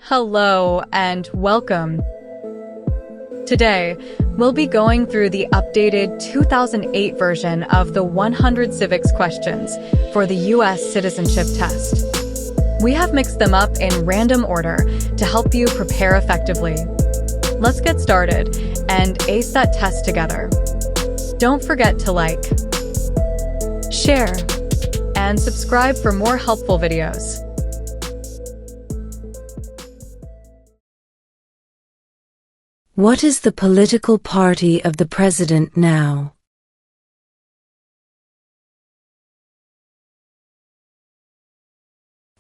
Hello and welcome. Today, we'll be going through the updated 2008 version of the 100 civics questions for the U.S. Citizenship Test. We have mixed them up in random order to help you prepare effectively. Let's get started and ace that test together. Don't forget to like, share, and subscribe for more helpful videos. What is the political party of the president now?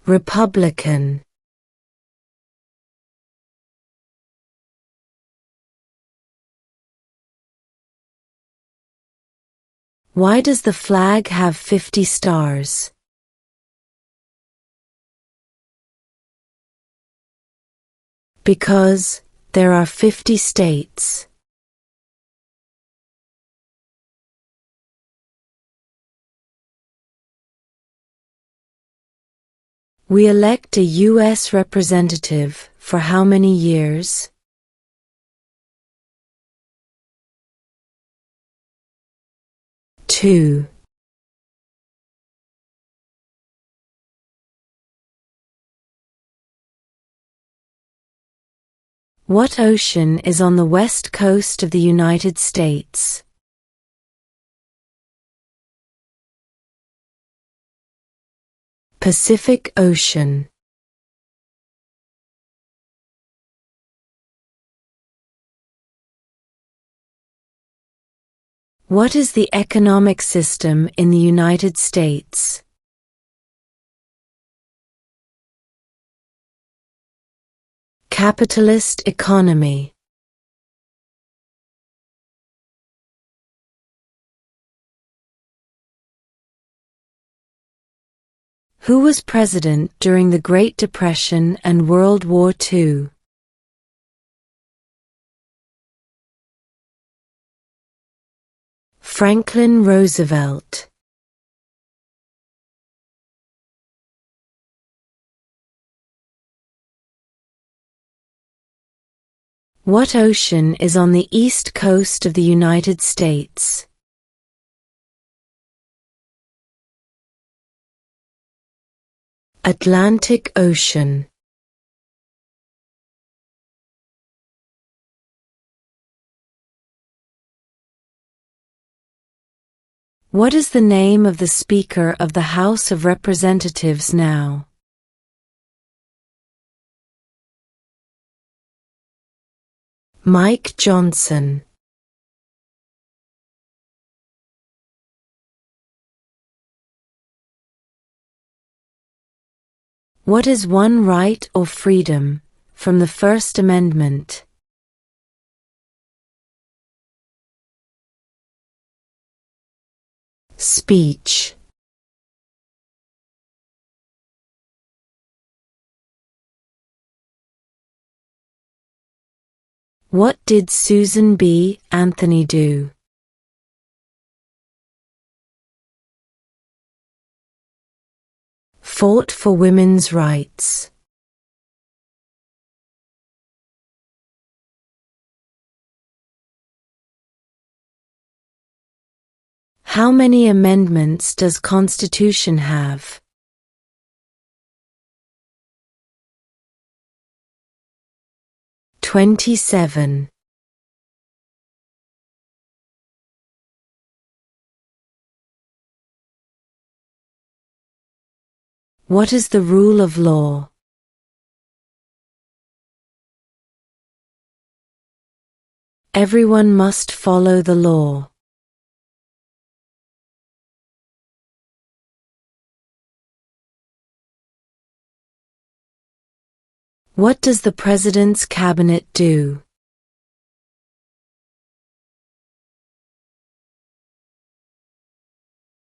Republican. Why does the flag have 50 stars? Because there are 50 states. We elect a U.S. representative for how many years? Two. What ocean is on the west coast of the United States? Pacific Ocean. What is the economic system in the United States? Capitalist economy. Who was president during the Great Depression and World War II? Franklin Roosevelt. What ocean is on the east coast of the United States? Atlantic Ocean. What is the name of the Speaker of the House of Representatives now? Mike Johnson. What is one right or freedom from the First Amendment? Speech. What did Susan B. Anthony do? Fought for women's rights. How many amendments does Constitution have? 27. What is the rule of law? Everyone must follow the law. What does the President's Cabinet do?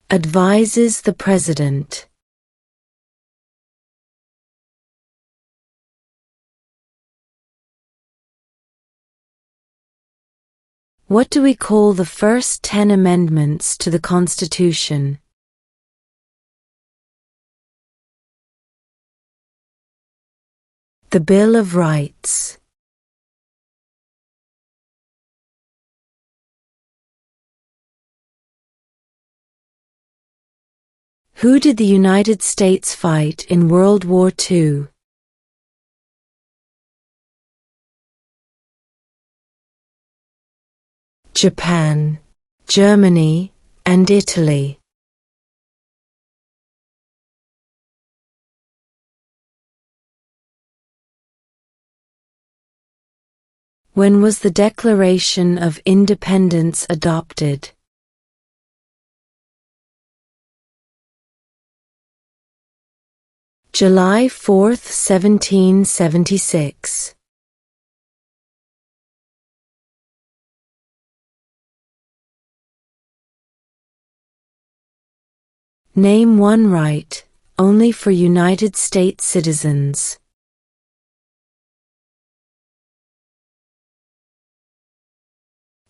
Advises the President. What do we call the first 10 amendments to the Constitution? The Bill of Rights. Who did the United States fight in World War II? Japan, Germany, and Italy. When was the Declaration of Independence adopted? July 4, 1776. Name one right, only for United States citizens.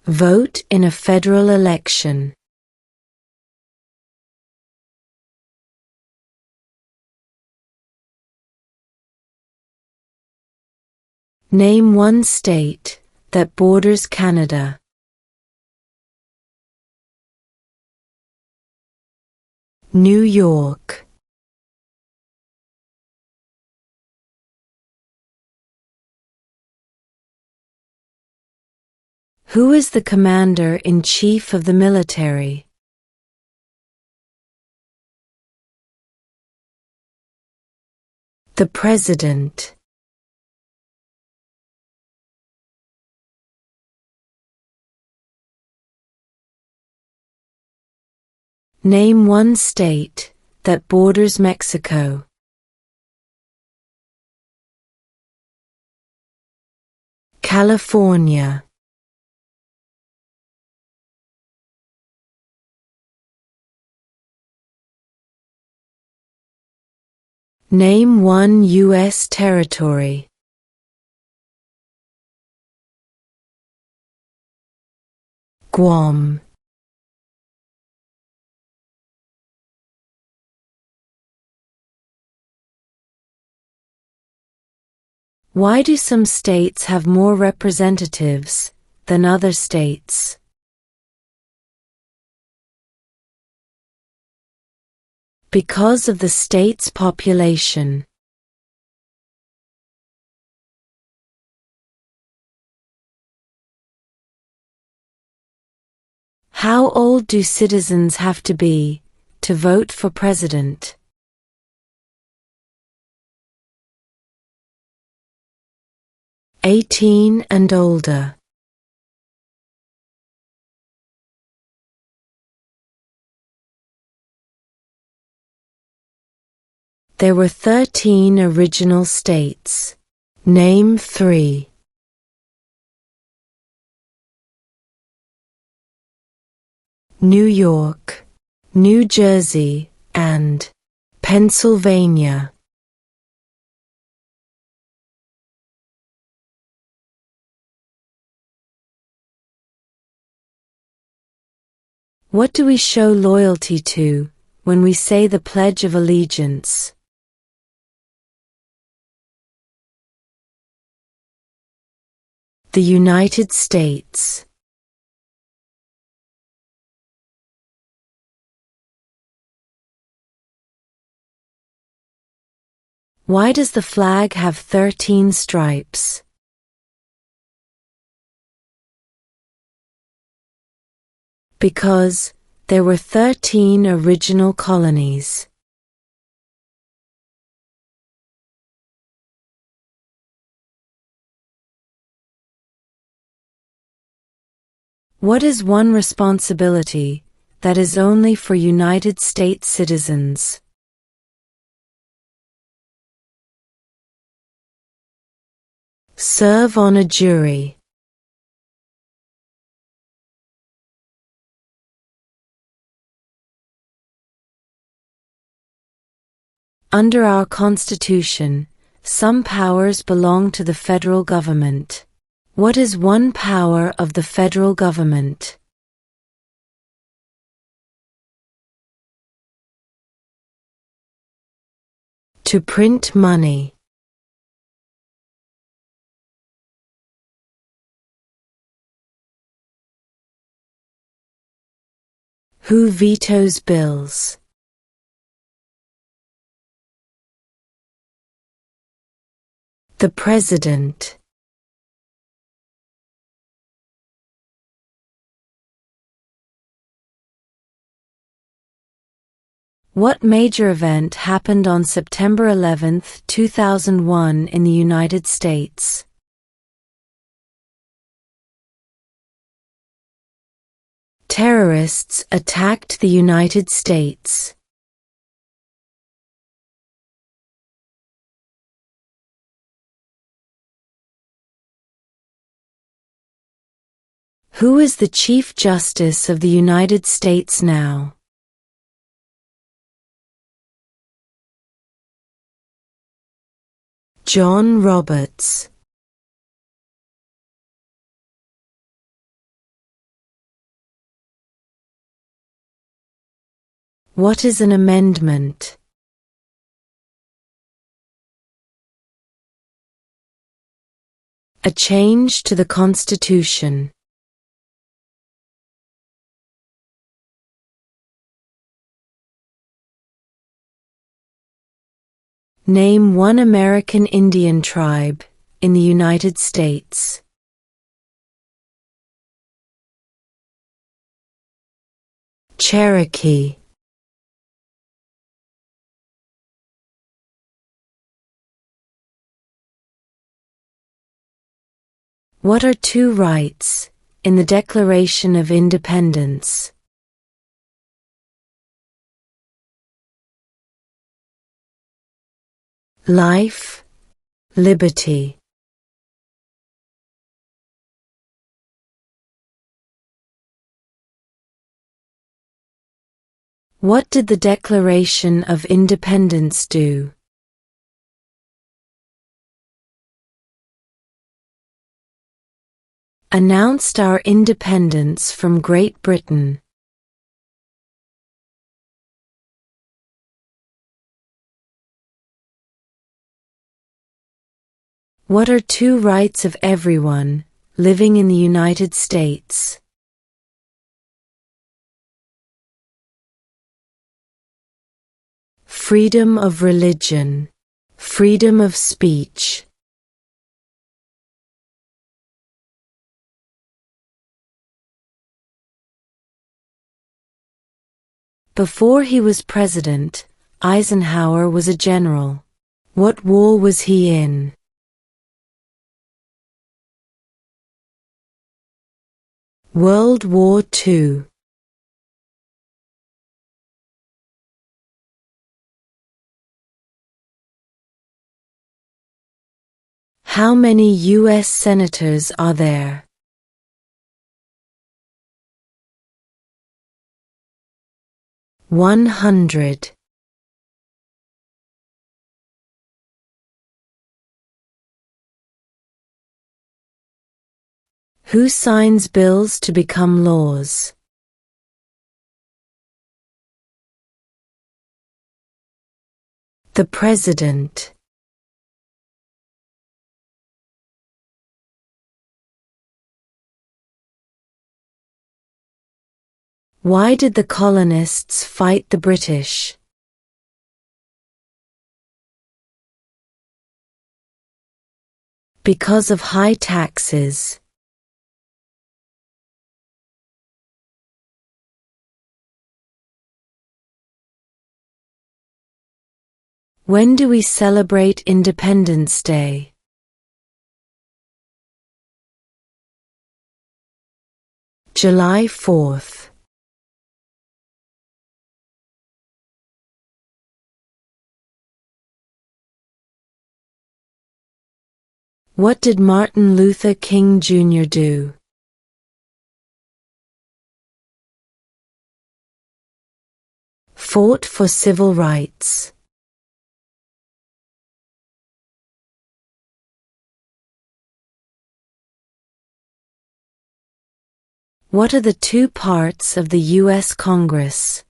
Vote in a federal election. Name one state that borders Canada. New York. Who is the Commander-in-Chief of the military? The President. Name one state that borders Mexico. California. Name one U.S. territory. Guam. Why do some states have more representatives than other states? Because of the state's population. How old do citizens have to be to vote for president? 18 and older. There were 13 original states. Name 3. New York, New Jersey, and Pennsylvania. What do we show loyalty to when we say the Pledge of Allegiance? The United States. Why does the flag have 13 stripes? Because there were 13 original colonies. What is one responsibility that is only for United States citizens? Serve on a jury. Under our Constitution, some powers belong to the federal government. What is one power of the federal government? To print money. Who vetoes bills? The President. What major event happened on September 11, 2001 in the United States? Terrorists attacked the United States. Who is the Chief Justice of the United States now? John Roberts. What is an amendment? A change to the Constitution. Name one American Indian tribe in the United States. Cherokee. What are two rights in the Declaration of Independence? Life, liberty. What did the Declaration of Independence do? Announced our independence from Great Britain. What are two rights of everyone living in the United States? Freedom of religion, freedom of speech. Before he was president, Eisenhower was a general. What war was he in? World War II. How many U.S. senators are there? 100. Who signs bills to become laws? The President. Why did the colonists fight the British? Because of high taxes. When do we celebrate Independence Day? July 4th. What did Martin Luther King Jr. do? Fought for civil rights. What are the two parts of the U.S. Congress?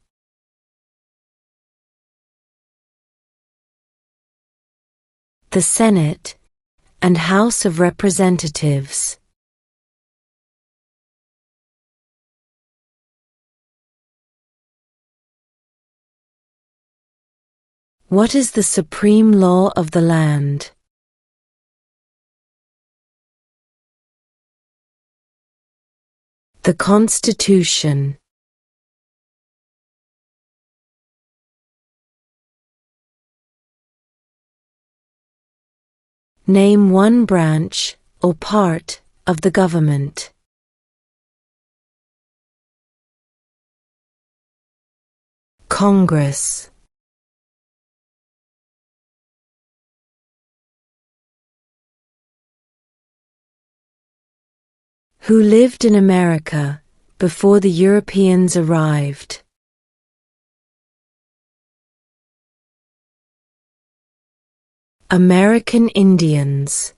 The Senate and House of Representatives. What is the supreme law of the land? The Constitution. Name one branch, or part, of the government. Congress. Who lived in America before the Europeans arrived? American Indians.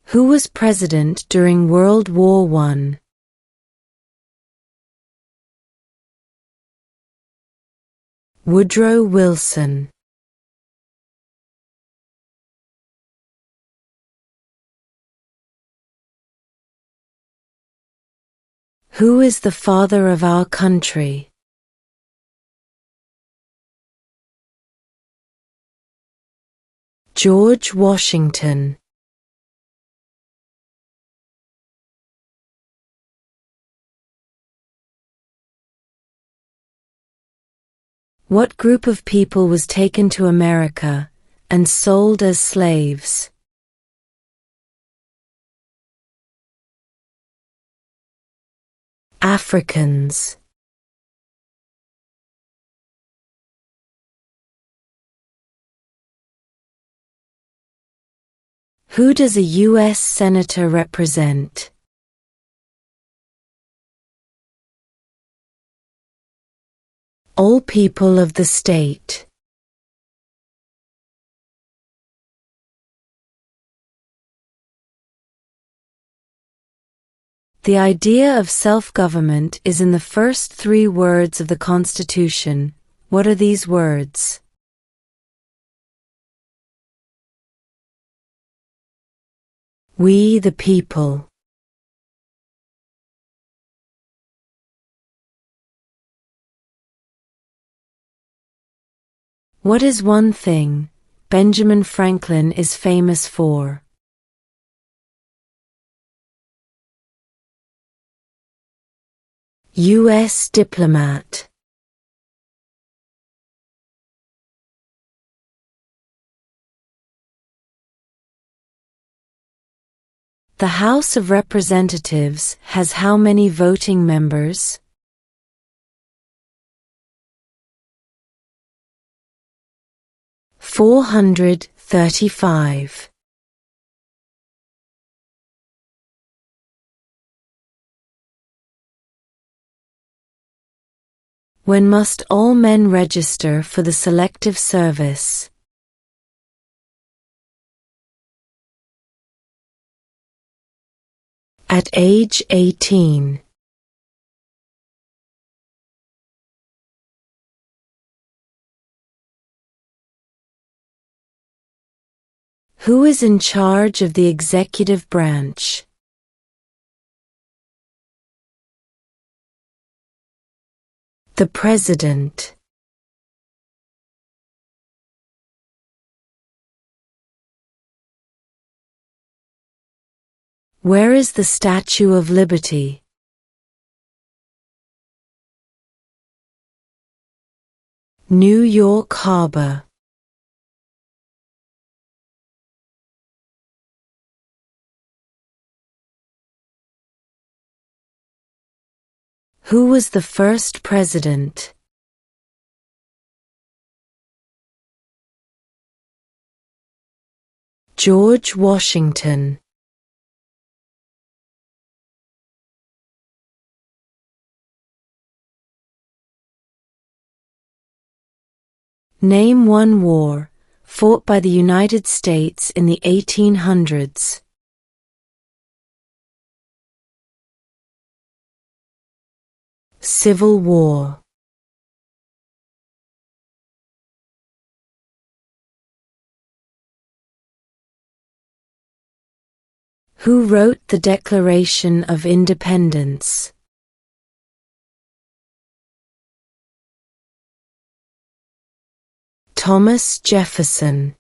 Who was president during World War I? Woodrow Wilson. Who is the father of our country? George Washington. What group of people was taken to America and sold as slaves? Africans. Who does a U.S. Senator represent? All people of the state. The idea of self-government is in the first 3 words of the Constitution. What are these words? We the people. What is one thing Benjamin Franklin is famous for? U.S. diplomat. The House of Representatives has how many voting members? 435. When must all men register for the Selective Service? At age 18. Who is in charge of the executive branch? The President. Where is the Statue of Liberty? New York Harbor. Who was the first president? George Washington. Name one war fought by the United States in the 1800s. Civil War. Who wrote the Declaration of Independence? Thomas Jefferson.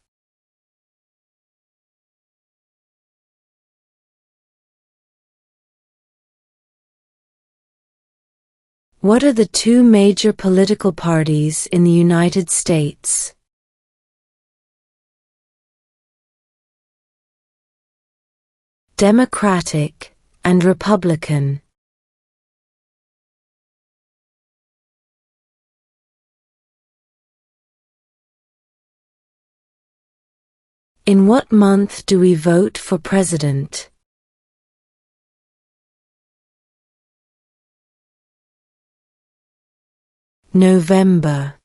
What are the two major political parties in the United States? Democratic and Republican. In what month do we vote for president? November.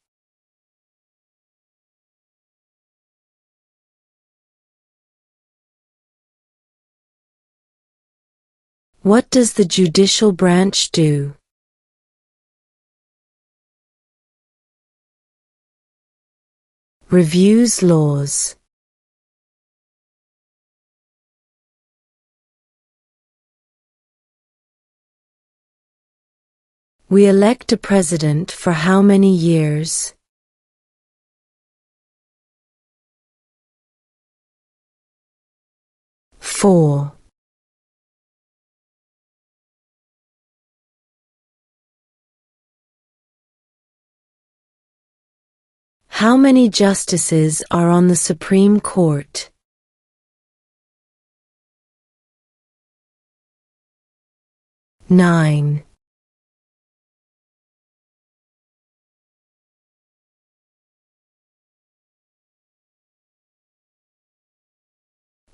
What does the judicial branch do? Reviews laws. We elect a president for how many years? Four. How many justices are on the Supreme Court? 9.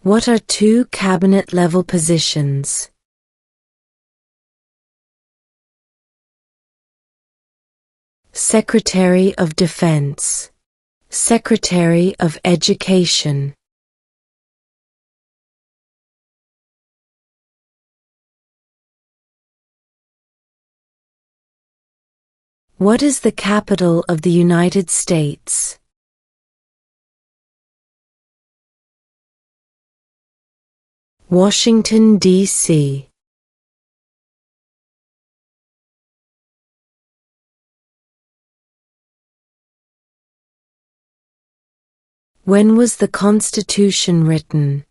What are two cabinet-level positions? Secretary of Defense. Secretary of Education. What is the capital of the United States? Washington, D.C. When was the Constitution written?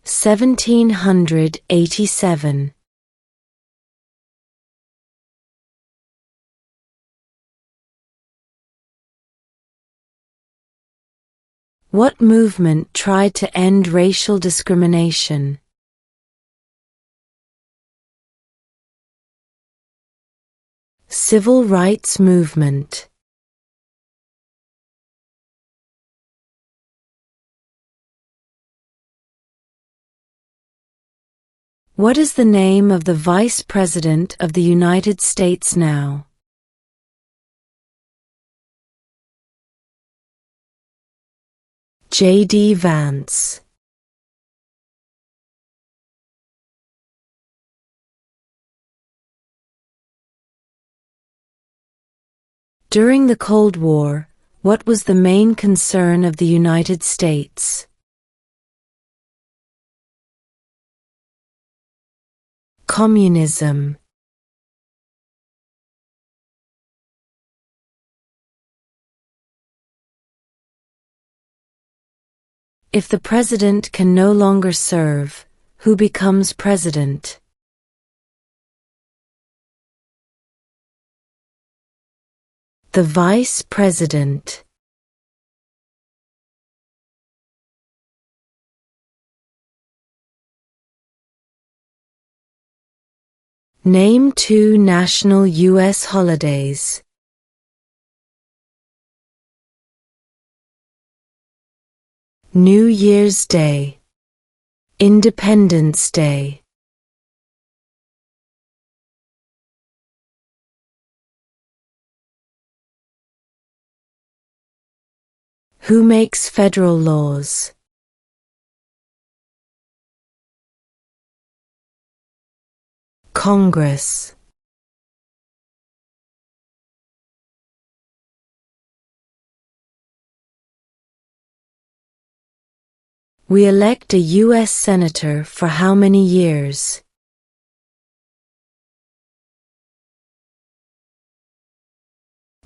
(1787). What movement tried to end racial discrimination? Civil rights movement. What is the name of the Vice President of the United States now? J.D. Vance. During the Cold War, what was the main concern of the United States? Communism. If the president can no longer serve, who becomes president? The vice president. Name two national U.S. holidays. New Year's Day. Independence Day. Who makes federal laws? Congress. We elect a U.S. Senator for how many years?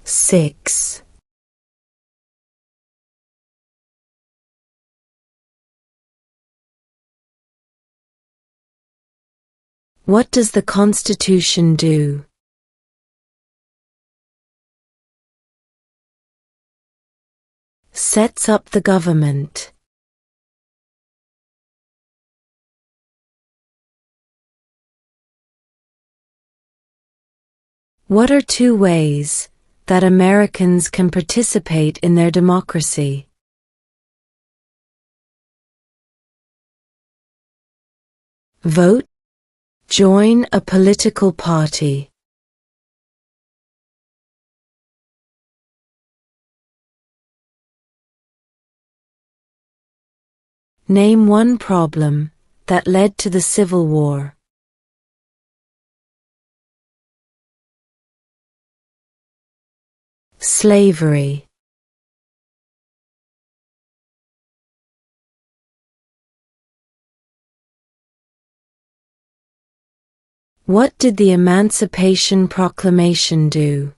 Six. What does the Constitution do? Sets up the government. What are two ways that Americans can participate in their democracy? Vote. Join a political party. Name one problem that led to the Civil War. Slavery. What did the Emancipation Proclamation do?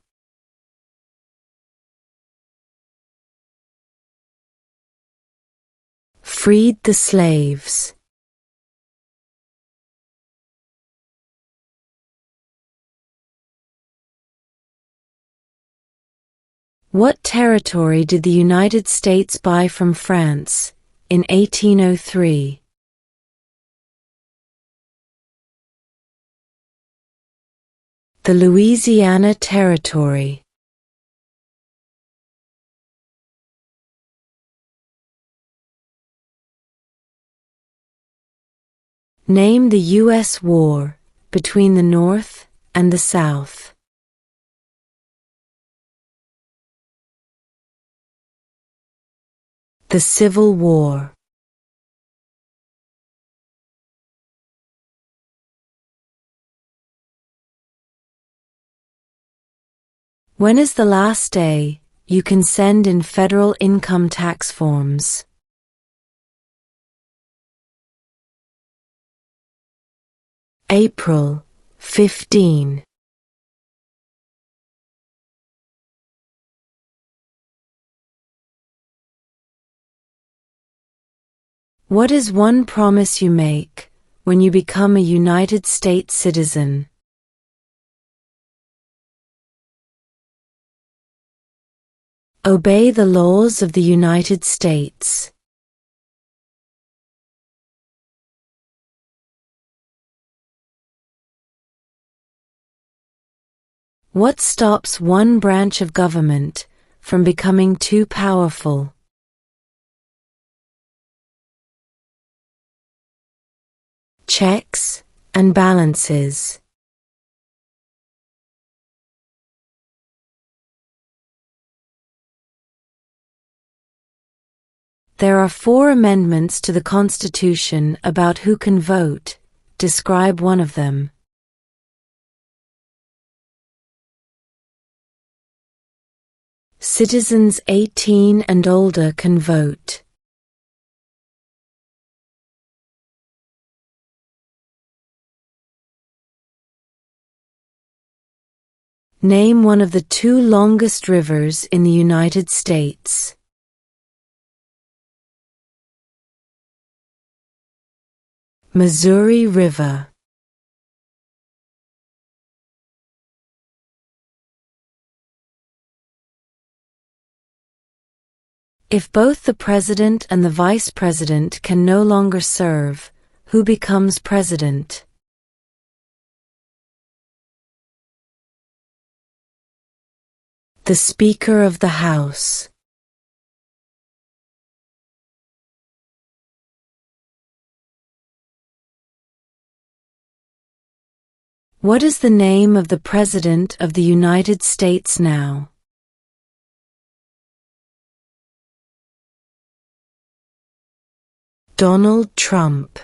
Freed the slaves. What territory did the United States buy from France in 1803? The Louisiana Territory. Name the U.S. war between the North and the South. The Civil War. When is the last day you can send in federal income tax forms? April 15. What is one promise you make when you become a United States citizen? Obey the laws of the United States. What stops one branch of government from becoming too powerful? Checks and balances. There are 4 amendments to the Constitution about who can vote. Describe one of them. Citizens 18 and older can vote. Name one of the 2 longest rivers in the United States. Missouri River. If both the president and the vice president can no longer serve, who becomes president? The Speaker of the House. What is the name of the President of the United States now? Donald Trump.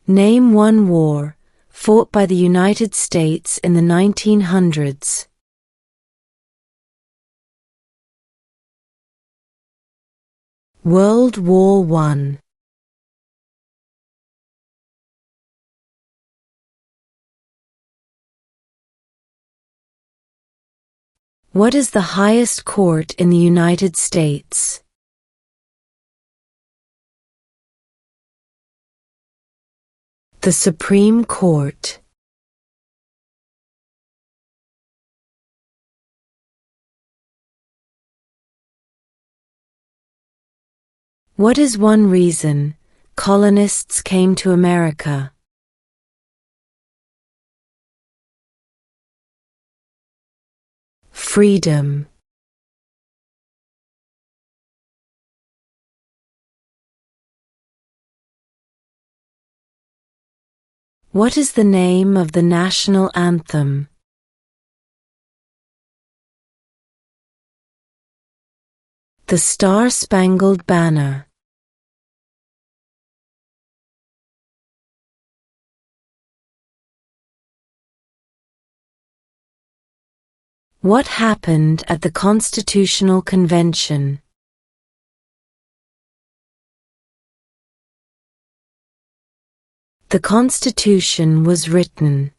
Name one war fought by the United States in the 1900s? World War I. What is the highest court in the United States? The Supreme Court. What is one reason colonists came to America? Freedom. What is the name of the national anthem? The Star-Spangled Banner. What happened at the Constitutional Convention? The Constitution was written.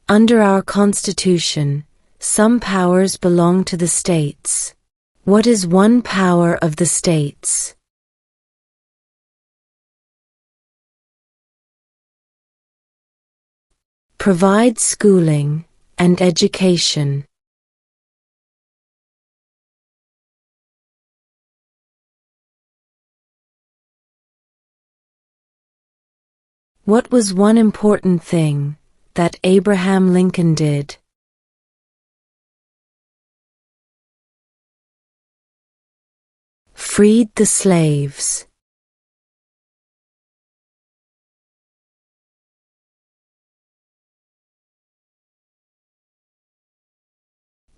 Under our Constitution, some powers belong to the states. What is one power of the states? Provide schooling and education. What was one important thing that Abraham Lincoln did? Freed the slaves.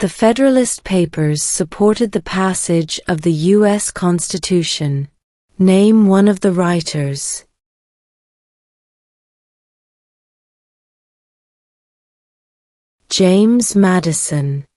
The Federalist Papers supported the passage of the U.S. Constitution. Name one of the writers. James Madison.